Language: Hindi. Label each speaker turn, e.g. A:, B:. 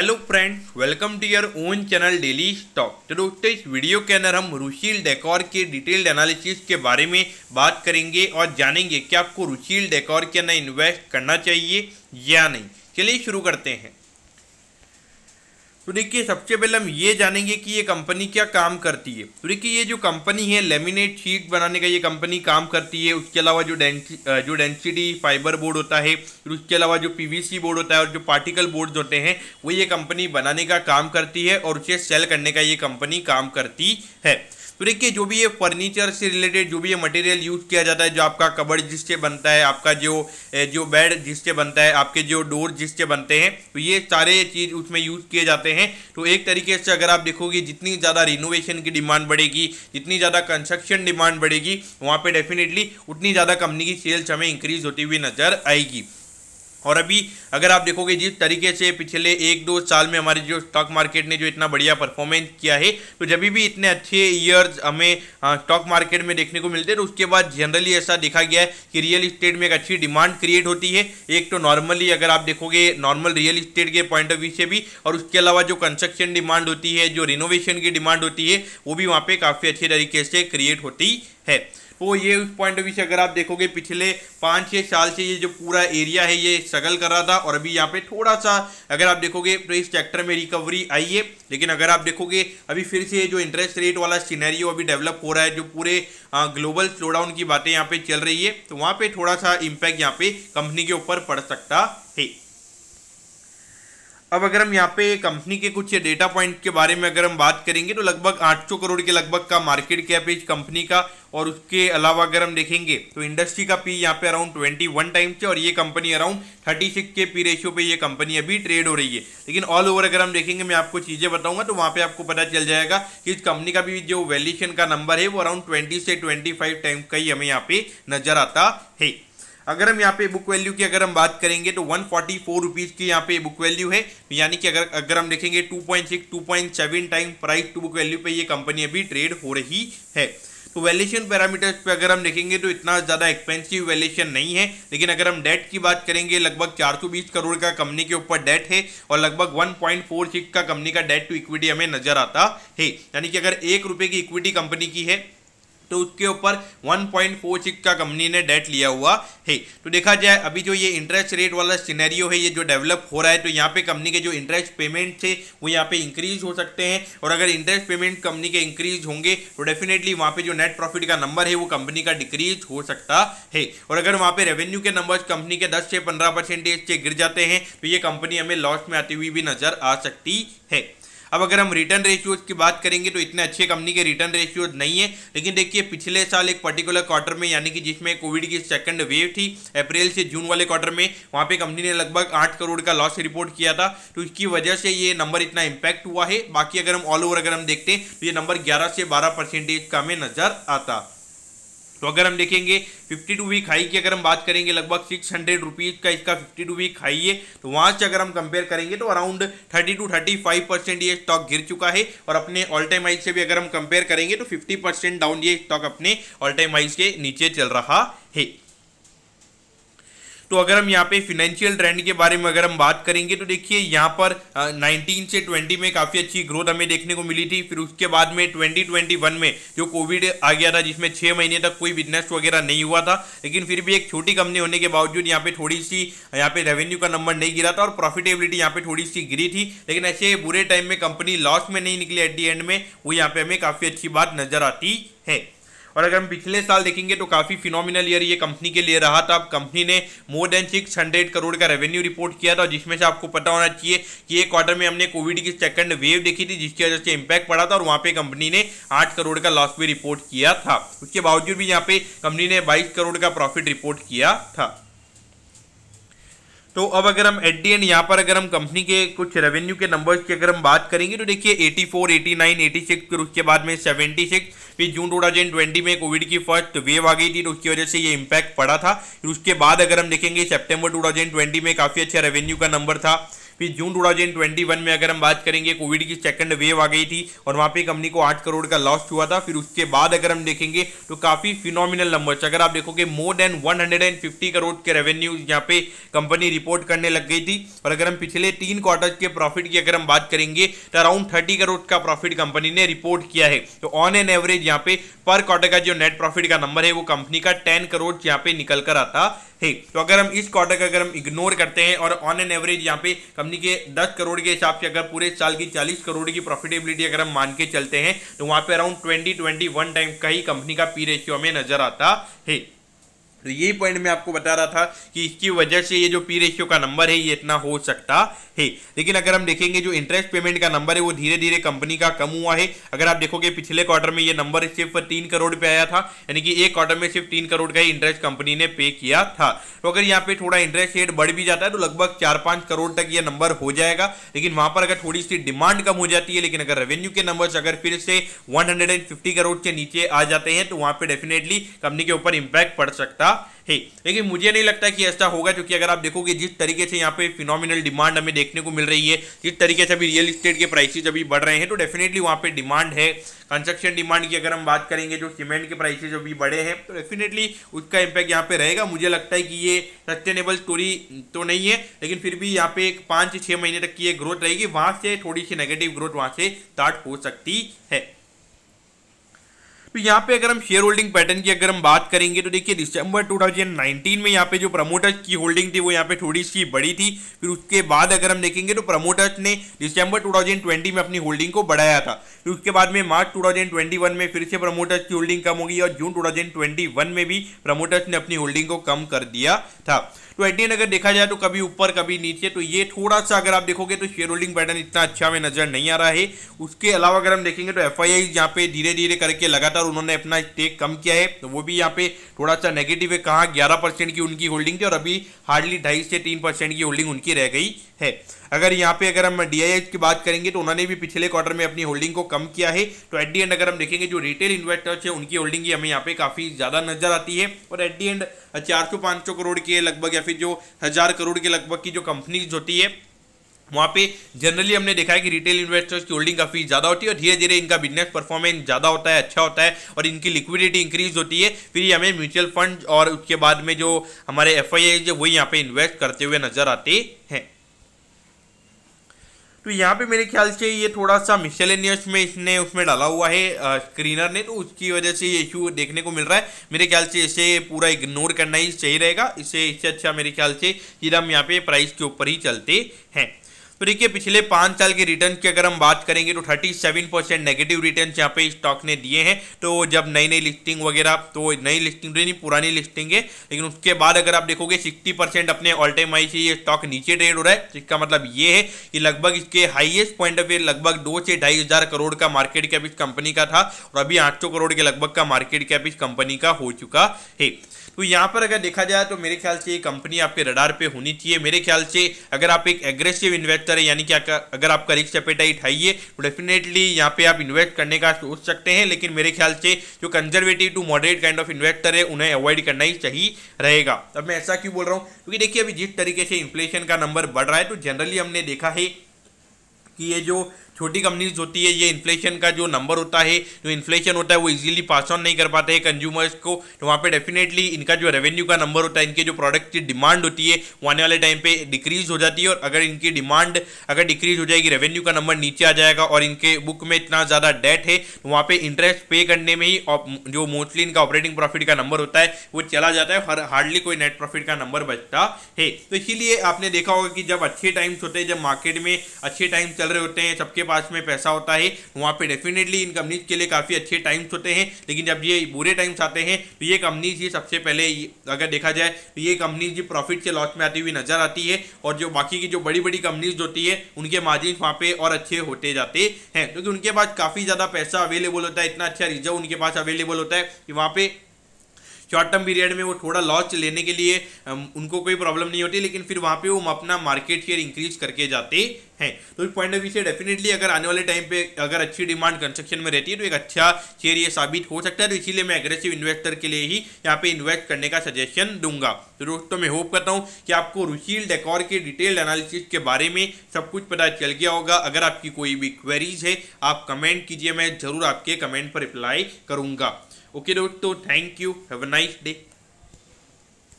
A: Hello friends, welcome to your own channel daily stock. तो दोस्तों, इस वीडियो के अंदर हम रुचिल डेकोर के डिटेल्ड एनालिसिस के बारे में बात करेंगे और जानेंगे कि आपको रुचिल डेकोर के अंदर इन्वेस्ट करना चाहिए या नहीं। चलिए शुरू करते हैं। तो देखिए, सबसे पहले हम ये जानेंगे कि ये कंपनी क्या काम करती है। तो देखिए, ये जो कंपनी है लेमिनेट शीट बनाने का ये कंपनी काम करती है। उसके अलावा जो डेंसिटी फाइबर बोर्ड होता है, फिर उसके अलावा जो पीवीसी बोर्ड होता है और जो पार्टिकल बोर्ड होते हैं वो ये कंपनी बनाने का काम करती है और उसे सेल करने का ये कंपनी काम करती है। तो देखिए, जो भी ये फर्नीचर से रिलेटेड जो भी ये मटेरियल यूज़ किया जाता है, जो आपका कबर्ड जिससे बनता है, आपका जो बेड जिससे बनता है, आपके जो डोर जिससे बनते हैं, तो ये सारे चीज़ उसमें यूज़ किए जाते हैं। तो एक तरीके से अगर आप देखोगे, जितनी ज़्यादा रिनोवेशन की डिमांड बढ़ेगी, जितनी ज़्यादा कंस्ट्रक्शन डिमांड बढ़ेगी, वहाँ पर डेफिनेटली उतनी ज़्यादा कंपनी की सेल्स हमें इंक्रीज होती हुई नजर आएगी। और अभी अगर आप देखोगे जिस तरीके से पिछले 1-2 साल में हमारे जो स्टॉक मार्केट ने जो इतना बढ़िया परफॉर्मेंस किया है, तो जब भी इतने अच्छे ईयर्स हमें स्टॉक मार्केट में देखने को मिलते हैं, तो उसके बाद जनरली ऐसा देखा गया है कि रियल इस्टेट में एक अच्छी डिमांड क्रिएट होती है। एक तो नॉर्मली अगर आप देखोगे नॉर्मल रियल इस्टेट के पॉइंट ऑफ व्यू से भी, और उसके अलावा जो कंस्ट्रक्शन डिमांड होती है, जो रिनोवेशन की डिमांड होती है, वो भी वहाँ पर काफ़ी अच्छे तरीके से क्रिएट होती है। तो ये उस पॉइंट ऑफ व्यू से अगर आप देखोगे पिछले 5-6 साल से ये जो पूरा एरिया है ये स्ट्रगल कर रहा था, और अभी यहाँ पे थोड़ा सा अगर आप देखोगे तो इस सेक्टर में रिकवरी आई है। लेकिन अगर आप देखोगे अभी फिर से जो इंटरेस्ट रेट वाला सिनेरियो अभी डेवलप हो रहा है, जो पूरे ग्लोबल स्लोडाउन की बातें यहाँ पे चल रही है, तो वहाँ पे थोड़ा सा इम्पैक्ट यहाँ पे कंपनी के ऊपर पड़ सकता है। अब अगर हम यहाँ पे कंपनी के कुछ डेटा पॉइंट के बारे में अगर हम बात करेंगे, तो लगभग 800 करोड़ के लगभग का मार्केट कैप है इस कंपनी का। और उसके अलावा अगर हम देखेंगे तो इंडस्ट्री का पी यहाँ पे अराउंड 21 टाइम्स है, और ये कंपनी अराउंड 36 के पी रेशियो पे ये कंपनी अभी ट्रेड हो रही है। लेकिन ऑल ओवर अगर हम देखेंगे, मैं आपको चीज़ें बताऊंगा तो वहाँ पे आपको पता चल जाएगा कि इस कंपनी का भी जो वैल्यूएशन का नंबर है वो अराउंड 20 से 25 टाइम्स का ही हमें यहाँ पे नजर आता है। अगर हम यहाँ पे बुक वैल्यू की अगर हम बात करेंगे तो 144 रुपीज़ की यहाँ पे बुक वैल्यू है, यानी कि अगर हम देखेंगे 2.7 time price to book value पे ये कंपनी अभी ट्रेड हो रही है। तो वैल्यूएशन पैरामीटर्स पे अगर हम देखेंगे तो इतना ज़्यादा एक्सपेंसिव वैल्यूएशन नहीं है। लेकिन अगर हम डेट की बात करेंगे, लगभग 420 करोड़ का कंपनी के ऊपर डेट है, और लगभग 1.46 का कंपनी का डेट टू इक्विटी हमें नजर आता है। यानी कि अगर 1 रुपये की इक्विटी कंपनी की है तो उसके ऊपर 1.46 का कंपनी ने डेट लिया हुआ है। तो देखा जाए अभी जो ये इंटरेस्ट रेट वाला सिनेरियो है ये जो डेवलप हो रहा है, तो यहाँ पे कंपनी के जो इंटरेस्ट पेमेंट थे वो यहाँ पे इंक्रीज हो सकते हैं। और अगर इंटरेस्ट पेमेंट कंपनी के इंक्रीज होंगे तो डेफिनेटली वहाँ पे जो नेट प्रॉफिट का नंबर है वो कंपनी का डिक्रीज हो सकता है। और अगर वहाँ पे रेवेन्यू के नंबर्स कंपनी के 10 से 15% से गिर जाते हैं तो ये कंपनी हमें लॉस में आती हुई भी नजर आ सकती है। अब अगर हम रिटर्न रेशियोज की बात करेंगे तो इतने अच्छे कंपनी के रिटर्न रेशियोज नहीं है। लेकिन देखिए, पिछले साल एक पर्टिकुलर क्वार्टर में, यानी कि जिसमें कोविड की सेकंड वेव थी, अप्रैल से जून वाले क्वार्टर में, वहाँ पे कंपनी ने लगभग 8 करोड़ का लॉस रिपोर्ट किया था। तो इसकी वजह से ये नंबर इतना इम्पैक्ट हुआ है। बाकी अगर हम ऑल ओवर अगर हम देखते हैं तो ये नंबर 11 से 12% का हमें नजर आता। तो अगर हम देखेंगे 52 वीक हाई की अगर हम बात करेंगे, लगभग 600 रुपीज़ का इसका 52 वीक हाई है। तो वहाँ से अगर हम कंपेयर करेंगे तो अराउंड 30 to 35% ये स्टॉक गिर चुका है। और अपने ऑल टाइम हाई से भी अगर हम कंपेयर करेंगे तो 50% डाउन ये स्टॉक अपने ऑल टाइम हाई के नीचे चल रहा है। तो अगर हम यहाँ पे फिनेंशियल ट्रेंड के बारे में अगर हम बात करेंगे तो देखिए, यहाँ पर 19 से 20 में काफ़ी अच्छी ग्रोथ हमें देखने को मिली थी। फिर उसके बाद में 2021 में जो कोविड आ गया था, जिसमें 6 महीने तक कोई बिजनेस वगैरह नहीं हुआ था। लेकिन फिर भी एक छोटी कंपनी होने के बावजूद यहाँ पे थोड़ी सी यहाँ पे रेवेन्यू का नंबर नहीं गिरा था, और प्रॉफिटेबिलिटी यहाँ पे थोड़ी सी गिरी थी। लेकिन ऐसे बुरे टाइम में कंपनी लॉस में नहीं निकली एट दी एंड में, वो यहाँ पे हमें काफ़ी अच्छी बात नजर आती है। और अगर हम पिछले साल देखेंगे तो काफ़ी फिनोमिनल ईयर ये कंपनी के लिए रहा था। अब कंपनी ने मोर देन 600 करोड़ का रेवेन्यू रिपोर्ट किया था, जिसमें से आपको पता होना चाहिए कि एक क्वार्टर में हमने कोविड की सेकंड वेव देखी थी, जिसकी वजह से इंपैक्ट पड़ा था, और वहाँ पे कंपनी ने 8 करोड़ का लॉस भी रिपोर्ट किया था। उसके बावजूद भी यहाँ पे कंपनी ने 22 करोड़ का प्रॉफिट रिपोर्ट किया था। तो अब अगर हम एट दी एंड यहाँ पर अगर हम कंपनी के कुछ रेवेन्यू के नंबर्स की अगर हम बात करेंगे तो देखिए 84, 89, 86, फिर उसके बाद में 76, फिर जून 2020 में कोविड की फर्स्ट वेव आ गई थी, तो उसकी वजह से ये इम्पैक्ट पड़ा था। फिर उसके बाद अगर हम देखेंगे सितंबर 2020 में काफ़ी अच्छा रेवेन्यू का नंबर था। फिर जून 2021 में अगर हम बात करेंगे कोविड की सेकंड वेव आ गई थी और वहां पे कंपनी को 8 करोड़ का लॉस हुआ था। फिर उसके बाद अगर हम देखेंगे तो काफी फिनोमिनल नंबर्स, अगर आप देखोगे मोर देन 150 करोड़ के रेवेन्यू यहाँ पे कंपनी रिपोर्ट करने लग गई थी। और अगर हम पिछले 3 क्वार्टर्स के प्रॉफिट की अगर हम बात करेंगे तो अराउंड 30 करोड़ का प्रॉफिट कंपनी ने रिपोर्ट किया है। तो ऑन एन एवरेज यहाँ पे पर क्वार्टर का जो नेट प्रॉफिट का नंबर है वो कंपनी का 10 करोड़ यहाँ पे निकल कर आता है। तो अगर हम इस क्वार्टर का अगर हम इग्नोर करते हैं और ऑन एन एवरेज यहाँ पे कंपनी के 10 करोड़ के हिसाब से अगर पूरे साल की 40 करोड़ की प्रॉफिटेबिलिटी अगर हम मान के चलते हैं तो वहां पे अराउंड 20-21 टाइम का ही कंपनी का पी रेशियो हमें नजर आता है। तो यही पॉइंट मैं आपको बता रहा था कि इसकी वजह से ये जो पी रेशियो का नंबर है ये इतना हो सकता है। लेकिन अगर हम देखेंगे जो इंटरेस्ट पेमेंट का नंबर है वो धीरे धीरे कंपनी का कम हुआ है। अगर आप देखोगे पिछले क्वार्टर में ये नंबर सिर्फ 3 करोड़ पे आया था, यानी कि एक क्वार्टर में सिर्फ 3 करोड़ का ही इंटरेस्ट कंपनी ने पे किया था। तो अगर यहाँ पे थोड़ा इंटरेस्ट रेट बढ़ भी जाता है तो लगभग 4-5 करोड़ तक ये नंबर हो जाएगा। लेकिन वहां पर अगर थोड़ी सी डिमांड कम हो जाती है, लेकिन अगर रेवेन्यू के नंबर अगर फिर से 150 करोड़ के नीचे आ जाते हैं तो वहां पे डेफिनेटली कंपनी के ऊपर इंपैक्ट पड़ सकता है। लेकिन मुझे नहीं लगता कि ऐसा होगा, क्योंकि अगर आप देखोगे जिस तरीके से यहाँ पे फिनोमिनल डिमांड हमें देखने को मिल रही है, जिस तरीके से अभी रियल एस्टेट के प्राइसेस अभी बढ़ रहे हैं, तो डेफिनेटली वहाँ पे डिमांड है। कंस्ट्रक्शन डिमांड की अगर हम बात करेंगे, जो सीमेंट के प्राइसेस अभी बढ़े हैं, तो डेफिनेटली उसका इंपैक्ट यहाँ पे रहेगा। मुझे लगता है कि ये सस्टेनेबल स्टोरी तो नहीं है, लेकिन फिर भी यहाँ पे 5 से 6 महीने तक की ये ग्रोथ रहेगी, वहां से थोड़ी सी नेगेटिव ग्रोथ वहां से स्टार्ट हो सकती है। तो यहाँ पे अगर हम शेयर होल्डिंग पैटर्न की अगर हम बात करेंगे तो देखिए दिसंबर 2019 में यहाँ पे जो प्रमोटर्स की होल्डिंग थी वो यहाँ पे थोड़ी सी बड़ी थी। फिर उसके बाद अगर हम देखेंगे तो प्रमोटर्स ने दिसंबर 2020 में अपनी होल्डिंग को बढ़ाया था। फिर उसके बाद में मार्च 2021 में फिर से प्रमोटर्स की होल्डिंग कम होगी और जून 2021 में भी प्रमोटर्स ने अपनी होल्डिंग को कम कर दिया था। तो एट दी एंड अगर देखा जाए तो कभी ऊपर कभी नीचे, तो ये थोड़ा सा अगर आप देखोगे तो शेयर होल्डिंग पैटर्न इतना अच्छा में नजर नहीं आ रहा है। उसके अलावा अगर हम देखेंगे तो एफआईआई यहाँ पे धीरे धीरे करके लगातार उन्होंने अपना स्टेक कम किया है, तो वो भी यहाँ पे थोड़ा सा नेगेटिव है। कहाँ 11% की उनकी होल्डिंग थी और अभी हार्डली 2.5 से 3% की होल्डिंग उनकी रह गई है। अगर यहाँ पे अगर हम डीआईएच की बात करेंगे तो उन्होंने भी पिछले क्वार्टर में अपनी होल्डिंग को कम किया है। तो एट दी एंड अगर हम देखेंगे जो रिटेल इन्वेस्टर्स है उनकी होल्डिंग हमें यहाँ पे काफी ज्यादा नजर आती है। और एट दी एंड 400-500 करोड़ के लगभग या फिर जो 1000 करोड़ के लगभग की जो कंपनीज होती है वहाँ पे जनरली हमने देखा है कि रिटेल इन्वेस्टर्स की होल्डिंग काफी ज्यादा होती है और धीरे धीरे इनका बिजनेस परफॉर्मेंस ज्यादा होता है, अच्छा होता है और इनकी लिक्विडिटी इंक्रीज होती है। फिर ये हमें म्यूचुअल फंड और उसके बाद में जो हमारे एफआईआई वही यहाँ पे इन्वेस्ट करते हुए नजर आते हैं। तो यहाँ पे मेरे ख्याल से ये थोड़ा सा मिसलेनियस में इसने उसमें डाला हुआ है स्क्रीनर ने, तो उसकी वजह से ये इशू देखने को मिल रहा है। मेरे ख्याल से इसे पूरा इग्नोर करना ही सही रहेगा। इससे अच्छा मेरे ख्याल से सीधा हम यहाँ पे प्राइस के ऊपर ही चलते हैं। तो देखिए पिछले 5 साल के रिटर्न की अगर हम बात करेंगे तो 37% नेगेटिव रिटर्न यहाँ पे स्टॉक ने दिए हैं। तो जब नई नई लिस्टिंग वगैरह, तो नई लिस्टिंग नहीं पुरानी लिस्टिंग है, लेकिन उसके बाद अगर आप देखोगे 60% अपने ऑल टाइम हाई से ये स्टॉक नीचे ट्रेड हो रहा है। इसका मतलब ये है कि लगभग इसके हाईएस्ट पॉइंट ऑफ व्यू लगभग 2 से 2,500 करोड़ का मार्केट कैप इस कंपनी का था और अभी 800 करोड़ के लगभग का मार्केट कैप इस कंपनी का हो चुका है। तो यहाँ पर अगर देखा जाए तो मेरे ख्याल से ये कंपनी आपके रडार पे होनी चाहिए। मेरे ख्याल से अगर आप एक एग्रेसिव इन्वेस्टर है, यानी कि अगर आपका रिस्क एपेटाइट हाई है तो डेफिनेटली यहाँ पे आप इन्वेस्ट करने का सोच सकते हैं। लेकिन मेरे ख्याल से जो conservative to moderate kind of investor है उन्हें अवॉइड करना ही सही रहेगा। अब मैं ऐसा क्यों बोल रहा हूँ, क्योंकि देखिए अभी जिस तरीके से इन्फ्लेशन का नंबर बढ़ रहा है तो जनरली हमने देखा है कि ये जो छोटी कंपनीज होती है ये इन्फ्लेशन का जो नंबर होता है, जो इन्फ्लेशन होता है वो इजीली पास ऑन नहीं कर पाते हैं कंज्यूमर्स को। तो वहाँ पे डेफिनेटली इनका जो रेवेन्यू का नंबर होता है, इनके जो प्रोडक्ट की डिमांड होती है वो आने वाले टाइम पे डिक्रीज हो जाती है। और अगर इनकी डिमांड अगर डिक्रीज हो जाएगी, रेवेन्यू का नंबर नीचे आ जाएगा और इनके बुक में इतना ज़्यादा डेट है तो वहाँ पे इंटरेस्ट पे करने में ही जो मोस्टली इनका ऑपरेटिंग प्रॉफिट का नंबर होता है वो चला जाता है, हार्डली कोई नेट प्रॉफिट का नंबर बचता है। तो इसीलिए आपने देखा होगा कि जब अच्छे टाइम्स होते हैं, जब मार्केट में अच्छे टाइम्स चल रहे होते हैं, सबके पास में पैसा होता है, वहां पे डेफिनेटली इन कंपनीज के लिए काफी अच्छे टाइम्स होते हैं। लेकिन जब ये बुरे टाइम्स आते हैं तो ये कंपनीज ही सबसे पहले अगर देखा जाए तो ये कंपनीज प्रॉफिट से लॉस में आती हुई नजर आती है और जो बाकी की जो बड़ी बड़ी कंपनीज होती है उनके मार्जिन वहां पे और अच्छे होते जाते हैं, क्योंकि उनके पास काफी ज्यादा पैसा अवेलेबल होता है, इतना अच्छा रिजर्व उनके पास अवेलेबल होता है कि वहां पे शॉर्ट टर्म पीरियड में वो थोड़ा लॉस लेने के लिए उनको कोई प्रॉब्लम नहीं होती, लेकिन फिर वहां पे वो अपना मार्केट शेयर इंक्रीज करके जाते हैं। तो इस पॉइंट ऑफ व्यू से डेफिनेटली अगर आने वाले टाइम पे अगर अच्छी डिमांड कंस्ट्रक्शन में रहती है तो एक अच्छा शेयर ये साबित हो सकता है। तो इसीलिए मैं एग्रेसिव इन्वेस्टर के लिए ही यहाँ पे इन्वेस्ट करने का सजेशन दूंगा। तो दोस्तों मैं होप करता हूँ कि आपको रुशील डेकोर के डिटेल्ड एनालिसिस के बारे में सब कुछ पता चल गया होगा। अगर आपकी कोई भी क्वेरीज है आप कमेंट कीजिए, मैं जरूर आपके कमेंट पर रिप्लाई करूंगा। ओके दोस्तों, thank you, have a nice day.